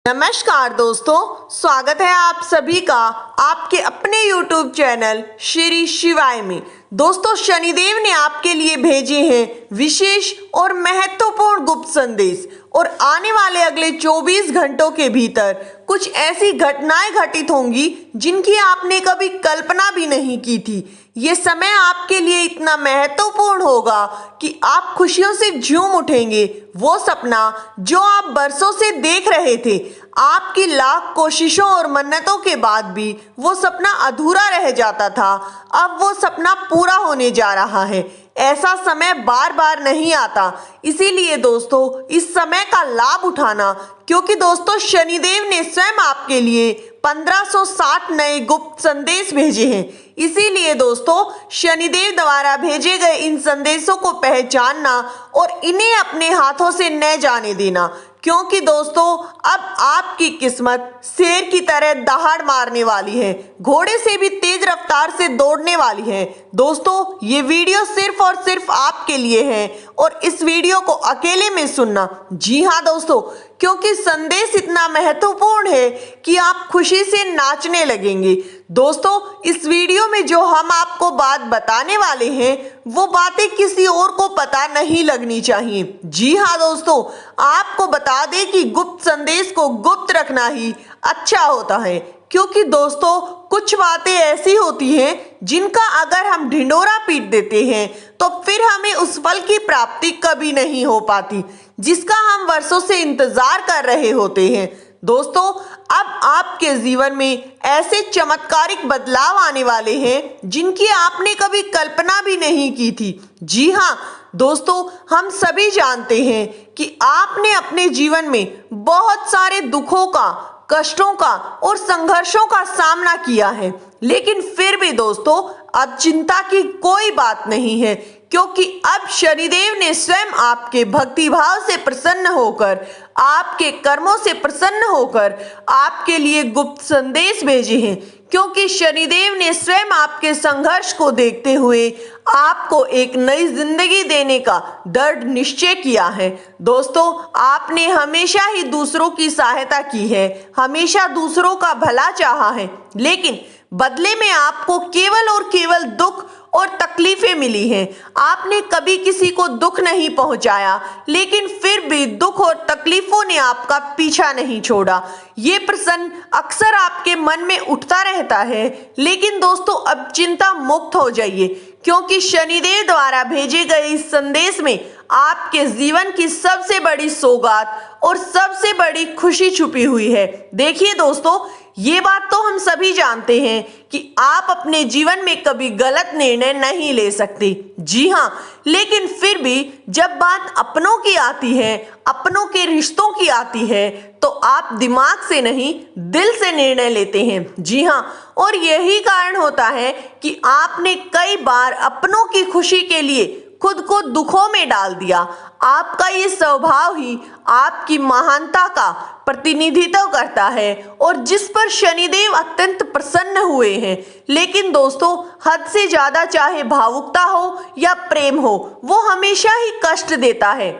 नमस्कार दोस्तों, स्वागत है आप सभी का आपके अपने YouTube चैनल श्री शिवाय में। दोस्तों, शनिदेव ने आपके लिए भेजे हैं विशेष और महत्वपूर्ण गुप्त संदेश और आने वाले अगले 24 घंटों के भीतर कुछ ऐसी घटनाएं घटित होंगी जिनकी आपने कभी कल्पना भी नहीं की थी। ये समय आपके लिए इतना महत्वपूर्ण होगा कि आप खुशियों से झूम उठेंगे। वो सपना जो आप बरसों से देख रहे थे, आपकी लाख कोशिशों और मन्नतों के बाद भी वो सपना अधूरा रह जाता था, अब वो सपना पूरा होने जा रहा है। ऐसा समय बार बार नहीं आता, इसीलिए दोस्तों इस समय का लाभ उठाना, क्योंकि दोस्तों शनिदेव ने स्वयं आपके लिए 1560 नए गुप्त संदेश भेजे हैं। इसीलिए दोस्तों शनिदेव द्वारा भेजे गए इन संदेशों को पहचानना और इन्हें अपने हाथों से न जाने देना, क्योंकि दोस्तों अब आपकी किस्मत शेर की तरह दहाड़ मारने वाली है, घोड़े से भी तेज रफ्तार से दौड़ने वाली है। दोस्तों ये वीडियो सिर्फ और सिर्फ आपके लिए है और इस वीडियो को अकेले में सुनना। जी हाँ दोस्तों, क्योंकि संदेश इतना महत्वपूर्ण है कि आप खुशी से नाचने लगेंगे। दोस्तों इस वीडियो में जो हम आपको बात बताने वाले हैं वो बातें किसी और को पता नहीं लगनी चाहिए। जी हाँ दोस्तों, आपको बता दें कि गुप्त संदेश को गुप्त रखना ही अच्छा होता है, क्योंकि दोस्तों कुछ बातें ऐसी होती हैं जिनका अगर हम ढिंढोरा पीट देते हैं तो फिर हमें उस फल की प्राप्ति कभी नहीं हो पाती जिसका हम वर्षों से इंतजार कर रहे होते हैं। दोस्तों अब आपके जीवन में ऐसे चमत्कारिक बदलाव आने वाले हैं जिनकी आपने कभी कल्पना भी नहीं की थी। जी हाँ दोस्तों, हम सभी जानते हैं कि आपने अपने जीवन में बहुत सारे दुखों का, कष्टों का और संघर्षों का सामना किया है, लेकिन फिर भी दोस्तों अब चिंता की कोई बात नहीं है, क्योंकि अब शनिदेव ने स्वयं आपके भक्ति भाव से प्रसन्न होकर, आपके कर्मों से प्रसन्न होकर आपके लिए गुप्त संदेश भेजे हैं। क्योंकि शनिदेव ने स्वयं आपके संघर्ष को देखते हुए आपको एक नई जिंदगी देने का दृढ़ निश्चय किया है। दोस्तों आपने हमेशा ही दूसरों की सहायता की है, हमेशा दूसरों का भला चाहा है, लेकिन बदले में आपको केवल और केवल दुख और तकलीफें मिली हैं। आपने कभी किसी को दुख नहीं पहुंचाया, लेकिन फिर भी दुख और तकलीफों ने आपका पीछा नहीं छोड़ा। ये प्रश्न अक्सर आपके मन में उठता रहता है, लेकिन दोस्तों अब चिंता मुक्त हो जाइए, क्योंकि शनिदेव द्वारा भेजे गए इस संदेश में आपके जीवन की सबसे बड़ी सौगात और सबसे बड़ी खुशी छुपी हुई है। देखिए दोस्तों, ये बात तो हम सभी जानते हैं कि आप अपने जीवन में कभी गलत निर्णय नहीं ले सकते। जी हाँ, लेकिन फिर भी जब बात अपनों की आती है, अपनों के रिश्तों की आती है, तो आप दिमाग से नहीं दिल से निर्णय लेते हैं। जी हाँ, और यही कारण होता है कि आपने कई बार अपनों की खुशी के लिए खुद को दुखों में डाल दिया। आपका ये स्वभाव ही आपकी महानता का प्रतिनिधित्व करता है और जिस पर शनिदेव अत्यंत प्रसन्न हुए हैं। लेकिन दोस्तों हद से ज्यादा चाहे भावुकता हो या प्रेम हो, वो हमेशा ही कष्ट देता है।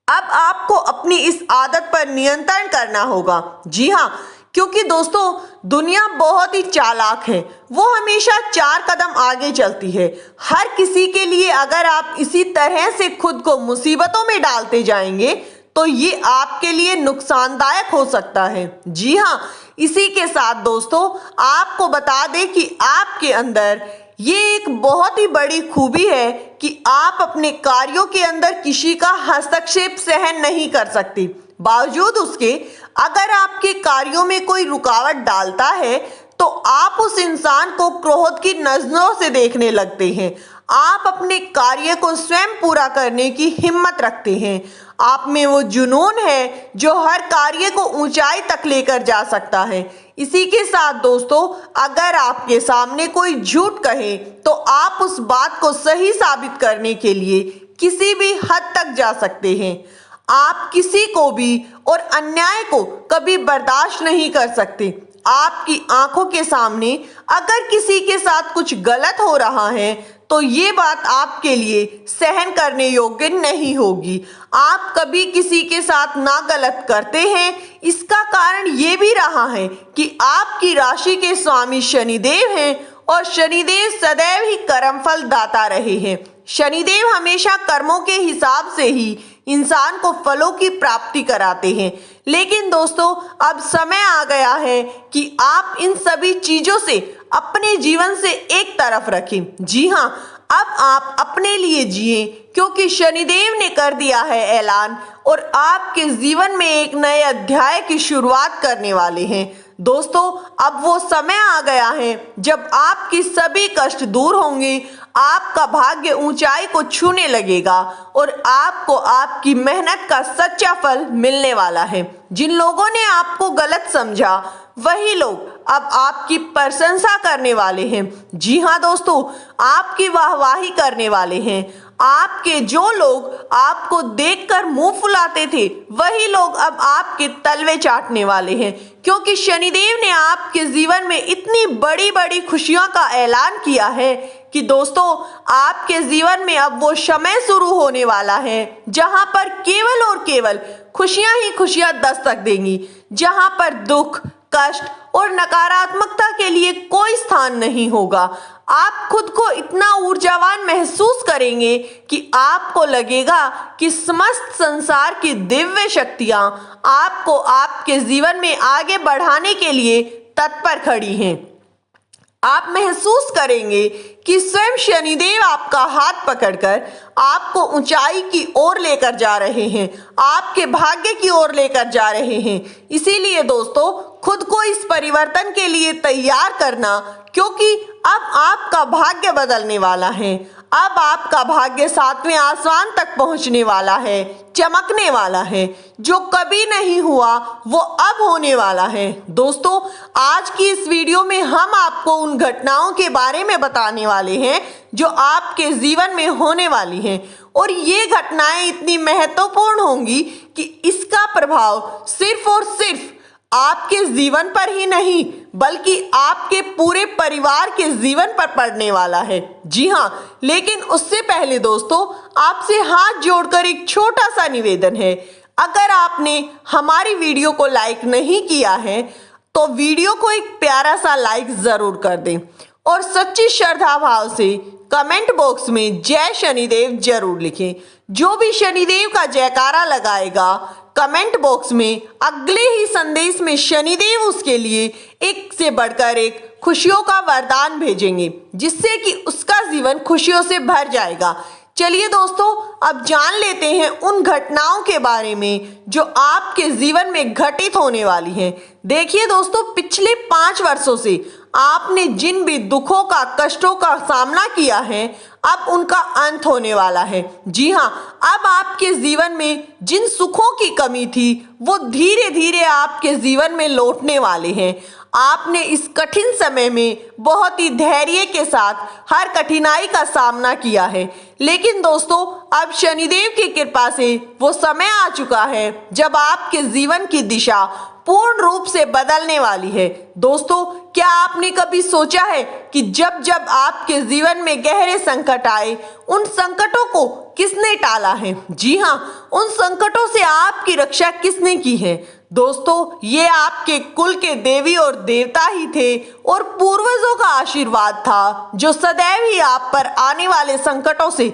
अब आपको अपनी इस आदत पर नियंत्रण करना होगा। जी हाँ, क्योंकि दोस्तों दुनिया बहुत ही चालाक है, वो हमेशा 4 कदम आगे चलती है हर किसी के लिए। अगर आप इसी तरह से खुद को मुसीबतों में डालते जाएंगे तो ये आपके लिए नुकसानदायक हो सकता है। जी हाँ, इसी के साथ दोस्तों आपको बता दें कि आपके अंदर ये एक बहुत ही बड़ी खूबी है कि आप अपने कार्यों के अंदर किसी का हस्तक्षेप सहन नहीं कर सकती। बावजूद उसके अगर आपके कार्यों में कोई रुकावट डालता है तो आप उस इंसान को क्रोध की नजरों से देखने लगते हैं। आप अपने कार्य को स्वयं पूरा करने की हिम्मत रखते हैं। आप में वो जुनून है जो हर कार्य को ऊंचाई तक लेकर जा सकता है। इसी के साथ दोस्तों अगर आपके सामने कोई झूठ कहे तो आप उस बात को सही साबित करने के लिए किसी भी हद तक जा सकते हैं। आप किसी को भी और अन्याय को कभी बर्दाश्त नहीं कर सकते। आपकी आंखों के सामने अगर किसी के साथ कुछ गलत हो रहा है तो ये बात आपके लिए सहन करने योग्य नहीं होगी। आप कभी किसी के साथ ना गलत करते हैं। इसका कारण ये भी रहा है कि आपकी राशि के स्वामी शनिदेव हैं और शनिदेव सदैव ही कर्मफल दाता रहे हैं। शनिदेव हमेशा कर्मों के हिसाब से ही इंसान को फलों की प्राप्ति कराते हैं। लेकिन दोस्तों, अब समय आ गया है कि आप इन सभी चीजों से अपने जीवन से एक तरफ रखें। जी हाँ, अब आप अपने लिए जिए, क्योंकि शनिदेव ने कर दिया है ऐलान और आपके जीवन में एक नए अध्याय की शुरुआत करने वाले हैं। दोस्तों, अब वो समय आ गया है जब आपकी सभी कष्ट दूर होंगे, आपका भाग्य ऊंचाई को छूने लगेगा और आपको आपकी मेहनत का सच्चा फल मिलने वाला है। जिन लोगों ने आपको गलत समझा, वही लोग अब आपकी प्रशंसा करने वाले हैं। जी हाँ दोस्तों, आपकी वाहवाही करने वाले हैं। आपके जो लोग आपको देखकर मुंह फुलाते थे, वही लोग अब आपके तलवे चाटने वाले हैं, क्योंकि शनिदेव ने आपके जीवन में इतनी बड़ी बड़ी खुशियों का ऐलान किया है कि दोस्तों, आपके जीवन में अब वो समय शुरू होने वाला है जहां पर केवल और केवल खुशियां ही खुशियां दस्तक देंगी, जहां पर दुख, कष्ट और नकारात्मकता के लिए कोई स्थान नहीं होगा। आप खुद को इतना ऊर्जावान महसूस करेंगे कि आपको लगेगा कि समस्त संसार की दिव्य शक्तियां आपको आपके जीवन में आगे बढ़ाने के लिए तत्पर खड़ी हैं। आप महसूस करेंगे कि स्वयं शनिदेव आपका हाथ पकड़कर आपको ऊंचाई की ओर लेकर जा रहे हैं, आपके भाग्य की ओर लेकर जा रहे हैं। इसीलिए दोस्तों, खुद को इस परिवर्तन के लिए तैयार करना, क्योंकि अब आपका भाग्य बदलने वाला है। अब आपका भाग्य 7वें आसमान तक पहुंचने वाला है, चमकने वाला है। जो कभी नहीं हुआ वो अब होने वाला है। दोस्तों, आज की इस वीडियो में हम आपको उन घटनाओं के बारे में बताने वाले हैं जो आपके जीवन में होने वाली हैं, और ये घटनाएं इतनी महत्वपूर्ण होंगी कि इसका प्रभाव सिर्फ और सिर्फ आपके जीवन पर ही नहीं, बल्कि आपके पूरे परिवार के जीवन पर पड़ने वाला है। जी हाँ, लेकिन उससे पहले दोस्तों, आपसे हाथ जोड़कर एक छोटा सा निवेदन है। अगर आपने हमारी वीडियो को लाइक नहीं किया है तो वीडियो को एक प्यारा सा लाइक जरूर कर दें और सच्ची श्रद्धा भाव से कमेंट बॉक्स में जय शनिदेव जरूर लिखें। जो भी शनिदेव का जयकारा लगाएगा कमेंट बॉक्स में, अगले ही संदेश में शनिदेव उसके लिए एक से बढ़कर एक खुशियों का वरदान भेजेंगे, जिससे कि उसका जीवन खुशियों से भर जाएगा। चलिए दोस्तों, अब जान लेते हैं उन घटनाओं के बारे में जो आपके जीवन में घटित होने वाली हैं। देखिए दोस्तों, पिछले 5 वर्षों से आपने जिन भी दुखों का, कष्टों का सामना किया है, अब उनका अंत होने वाला है। जी हाँ, अब आपके जीवन में जिन सुखों की कमी थी, वो धीरे धीरे आपके जीवन में लौटने वाले हैं। आपने इस कठिन समय में बहुत ही धैर्य के साथ हर कठिनाई का सामना किया है, लेकिन दोस्तों, अब शनिदेव की कृपा से वो समय आ चुका है जब आपके जीवन की दिशा पूर्ण रूप से बदलने वाली है। दोस्तों, क्या आपने कभी सोचा है कि जब जब आपके जीवन में गहरे संकट आए, उन संकटों को किसने टाला है? जी हाँ, उन संकटों से आपकी रक्षा किसने की है? दोस्तों, ये आपके कुल के देवी और देवता ही थे और पूर्वजों का आशीर्वाद था, जो सदैव ही आप पर आने वाले संकटों से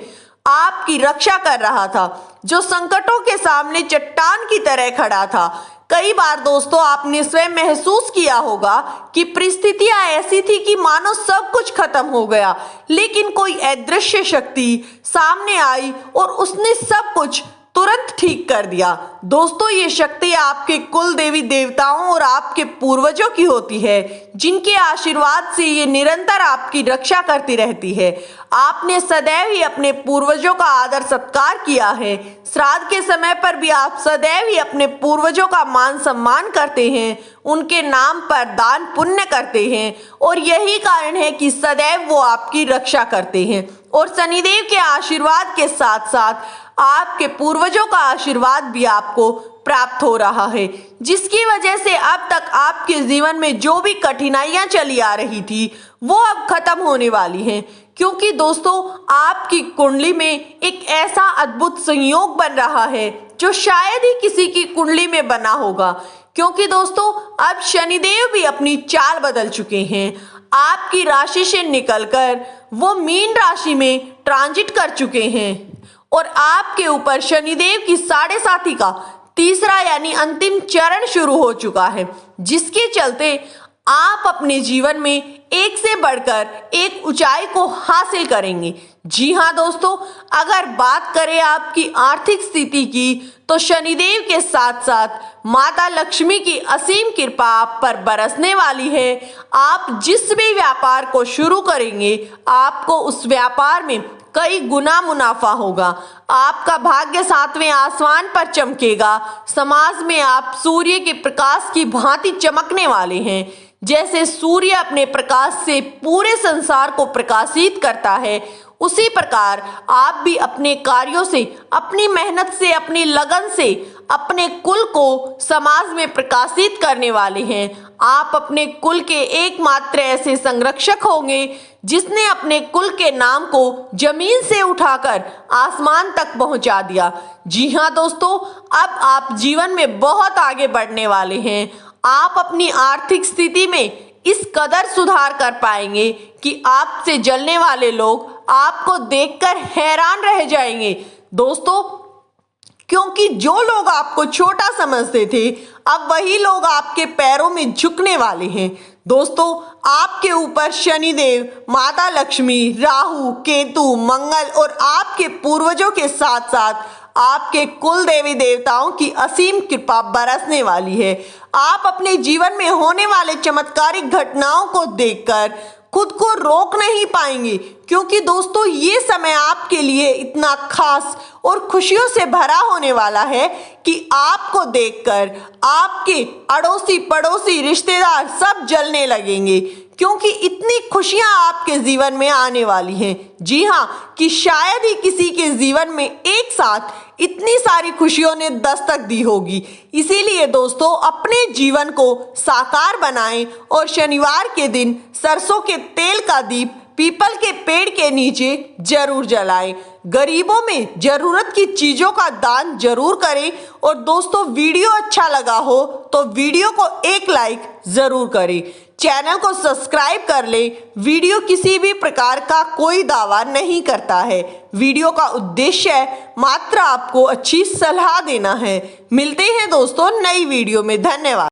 आपकी रक्षा कर रहा था, जो संकटों के सामने चट्टान की तरह खड़ा था। कई बार दोस्तों, आपने स्वयं महसूस किया होगा कि परिस्थितियां ऐसी थी कि मानो सब कुछ खत्म हो गया, लेकिन कोई अदृश्य शक्ति सामने आई और उसने सब कुछ तुरंत ठीक कर दिया। दोस्तों, ये शक्ति आपके कुल देवी देवताओं और आपके पूर्वजों की होती है, जिनके आशीर्वाद से ये निरंतर आपकी रक्षा करती रहती है। आपने सदैव ही अपने पूर्वजों का आदर सत्कार किया है। श्राद्ध के समय पर भी आप सदैव ही अपने पूर्वजों का मान सम्मान करते हैं, उनके नाम पर दान पुण्य करते हैं, और यही कारण है कि सदैव वो आपकी रक्षा करते हैं। और शनिदेव के आशीर्वाद के साथ साथ आपके पूर्वजों का आशीर्वाद भी आपको प्राप्त हो रहा है, जिसकी वजह से अब तक आपके जीवन में जो भी कठिनाइयां चली आ रही थी वो अब खत्म होने वाली हैं। क्योंकि दोस्तों आपकी कुंडली में एक ऐसा अद्भुत संयोग बन रहा है जो शायद ही किसी की कुंडली में बना होगा। क्योंकि दोस्तों अब शनिदेव भी अपनी चाल बदल चुके हैं, आपकी राशि से निकलकर वो मीन राशि में ट्रांजिट कर चुके हैं और आपके ऊपर शनिदेव की 7.5 का तीसरा यानी अंतिम चरण शुरू हो चुका है, जिसके चलते आप अपने जीवन में एक से बढ़कर एक ऊंचाई को हासिल करेंगे। जी हाँ दोस्तों, अगर बात करें आपकी आर्थिक स्थिति की तो शनिदेव के साथ साथ माता लक्ष्मी की असीम कृपा आप पर बरसने वाली है। आप जिस भी व्यापार को शुरू करेंगे आपको उस व्यापार में कई गुना मुनाफा होगा। आपका भाग्य 7वें आसमान पर चमकेगा। समाज में आप सूर्य के प्रकाश की भांति चमकने वाले हैं। जैसे सूर्य अपने प्रकाश से पूरे संसार को प्रकाशित करता है, उसी प्रकार आप भी अपने कार्यों से, अपनी मेहनत से, अपनी लगन से अपने कुल को समाज में प्रकाशित करने वाले हैं। आप अपने कुल के एकमात्र ऐसे संरक्षक होंगे जिसने अपने कुल के नाम को जमीन से उठाकर आसमान तक पहुंचा दिया। जी हाँ दोस्तों, अब आप जीवन में बहुत आगे बढ़ने वाले हैं। आप अपनी आर्थिक स्थिति में इस कदर सुधार कर पाएंगे कि आपसे जलने वाले लोग आपको देखकर हैरान रह जाएंगे दोस्तों। क्योंकि जो लोग आपको छोटा समझते थे अब वही लोग आपके पैरों में झुकने वाले हैं। दोस्तों आपके ऊपर शनिदेव, माता लक्ष्मी, राहु, केतु, मंगल और आपके पूर्वजों के साथ साथ आपके कुल देवी देवताओं की असीम कृपा बरसने वाली है। आप अपने जीवन में होने वाले चमत्कारिक घटनाओं को देखकर खुद को रोक नहीं पाएंगे, क्योंकि दोस्तों ये समय आपके लिए इतना खास और खुशियों से भरा होने वाला है कि आपको देखकर आपके अड़ोसी पड़ोसी रिश्तेदार सब जलने लगेंगे, क्योंकि इतनी खुशियां आपके जीवन में आने वाली हैं। जी हाँ, कि शायद ही किसी के जीवन में एक साथ इतनी सारी खुशियों ने दस्तक दी होगी। इसीलिए दोस्तों अपने जीवन को साकार बनाएं और शनिवार के दिन सरसों के तेल का दीप पीपल के पेड़ के नीचे जरूर जलाएं। गरीबों में जरूरत की चीजों का दान जरूर करें। और दोस्तों वीडियो अच्छा लगा हो तो वीडियो को एक लाइक जरूर करें। चैनल को सब्सक्राइब कर लें। वीडियो किसी भी प्रकार का कोई दावा नहीं करता है। वीडियो का उद्देश्य मात्र आपको अच्छी सलाह देना है। मिलते हैं दोस्तों नई वीडियो में। धन्यवाद।